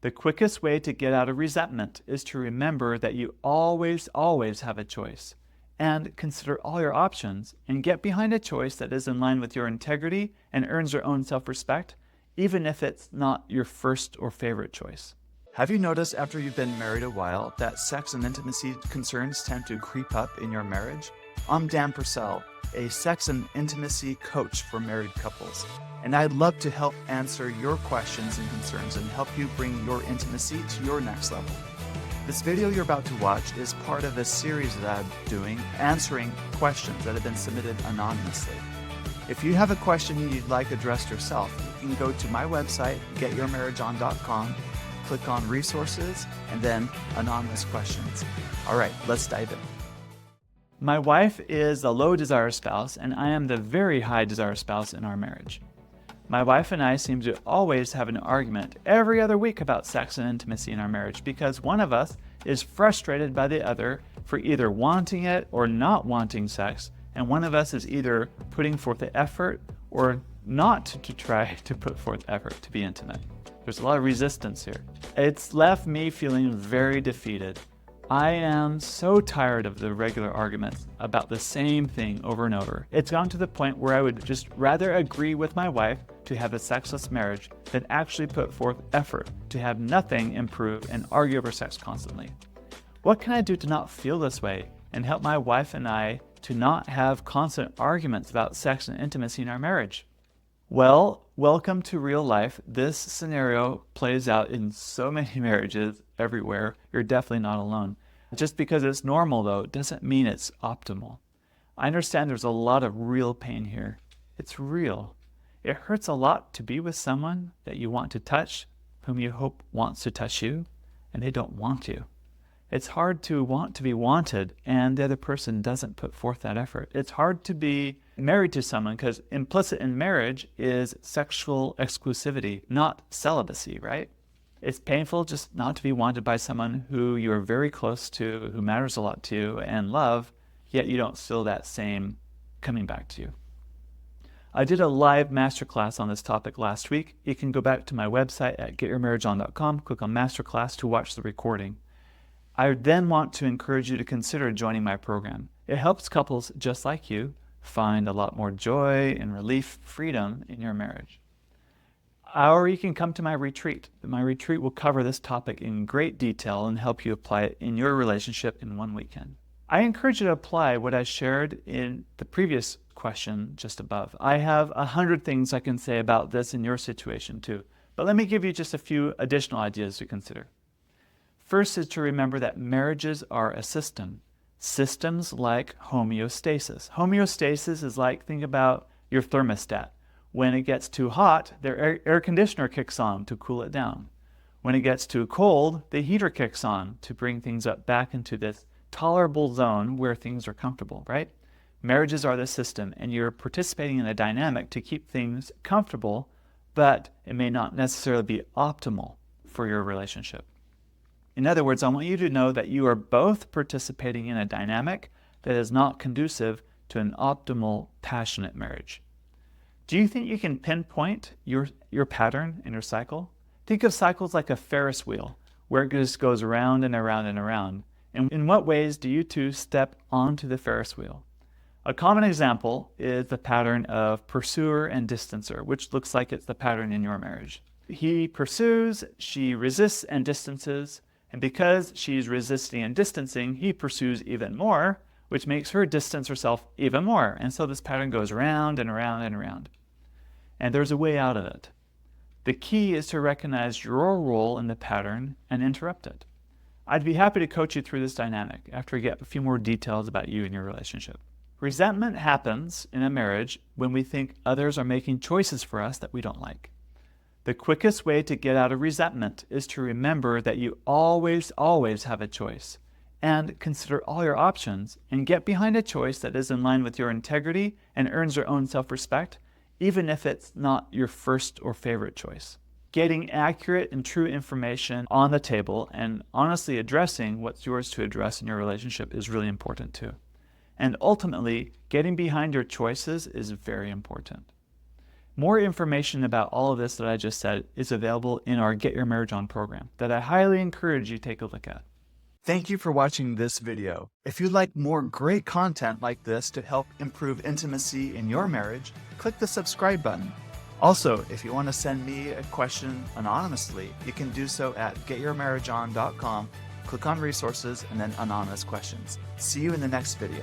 The quickest way to get out of resentment is to remember that you always have a choice, and consider all your options and get behind a choice that is in line with your integrity and earns your own self-respect, even if it's not your first or favorite choice. Have you noticed after you've been married a while that sex and intimacy concerns tend to creep up in your marriage? I'm Dan Purcell, a sex and intimacy coach for married couples, and I'd love to help answer your questions and concerns and help you bring your intimacy to your next level. This video you're about to watch is part of a series that I'm doing answering questions that have been submitted anonymously. If you have a question you'd like addressed yourself, you can go to my website, getyourmarriageon.com, click on resources, and then anonymous questions. All right, let's dive in. My wife is a low desire spouse, and I am the very high desire spouse in our marriage. My wife and I seem to always have an argument every other week about sex and intimacy in our marriage because one of us is frustrated by the other for either wanting it or not wanting sex, and one of us is either putting forth the effort or not to try to put forth effort to be intimate. There's a lot of resistance here. It's left me feeling very defeated. I am so tired of the regular arguments about the same thing over and over. It's gone to the point where I would just rather agree with my wife to have a sexless marriage than actually put forth effort to have nothing improve and argue over sex constantly. What can I do to not feel this way and help my wife and I to not have constant arguments about sex and intimacy in our marriage? Well, welcome to real life. This scenario plays out in so many marriages everywhere. You're definitely not alone. Just because it's normal, though, doesn't mean it's optimal. I understand there's a lot of real pain here. It's real. It hurts a lot to be with someone that you want to touch, whom you hope wants to touch you, and they don't want you. It's hard to want to be wanted, and the other person doesn't put forth that effort. It's hard to be married to someone because implicit in marriage is sexual exclusivity, not celibacy, right? It's painful just not to be wanted by someone who you're very close to, who matters a lot to you and love, yet you don't feel that same coming back to you. I did a live masterclass on this topic last week. You can go back to my website at getyourmarriageon.com, click on masterclass to watch the recording. I then want to encourage you to consider joining my program. It helps couples just like you find a lot more joy and relief, freedom in your marriage. Or you can come to my retreat. My retreat will cover this topic in great detail and help you apply it in your relationship in one weekend. I encourage you to apply what I shared in the previous question just above. I have 100 things I can say about this in your situation too, but let me give you just a few additional ideas to consider. First is to remember that marriages are a system. Systems like homeostasis. Homeostasis is like, think about your thermostat. When it gets too hot, the air conditioner kicks on to cool it down. When it gets too cold, the heater kicks on to bring things up back into this tolerable zone where things are comfortable, right? Marriages are the system, and you're participating in a dynamic to keep things comfortable, but it may not necessarily be optimal for your relationship. In other words, I want you to know that you are both participating in a dynamic that is not conducive to an optimal, passionate marriage. Do you think you can pinpoint your pattern in your cycle? Think of cycles like a Ferris wheel, where it just goes around and around and around. And in what ways do you two step onto the Ferris wheel? A common example is the pattern of pursuer and distancer, which looks like it's the pattern in your marriage. He pursues, she resists and distances, and because she's resisting and distancing, he pursues even more, which makes her distance herself even more. And so this pattern goes around and around and around. And there's a way out of it. The key is to recognize your role in the pattern and interrupt it. I'd be happy to coach you through this dynamic after we get a few more details about you and your relationship. Resentment happens in a marriage when we think others are making choices for us that we don't like. The quickest way to get out of resentment is to remember that you always have a choice, and consider all your options and get behind a choice that is in line with your integrity and earns your own self-respect, even if it's not your first or favorite choice. Getting accurate and true information on the table and honestly addressing what's yours to address in your relationship is really important too. And ultimately, getting behind your choices is very important. More information about all of this that I just said is available in our Get Your Marriage On program that I highly encourage you to take a look at. Thank you for watching this video. If you'd like more great content like this to help improve intimacy in your marriage, click the subscribe button. Also, if you want to send me a question anonymously, you can do so at getyourmarriageon.com. Click on resources and then anonymous questions. See you in the next video.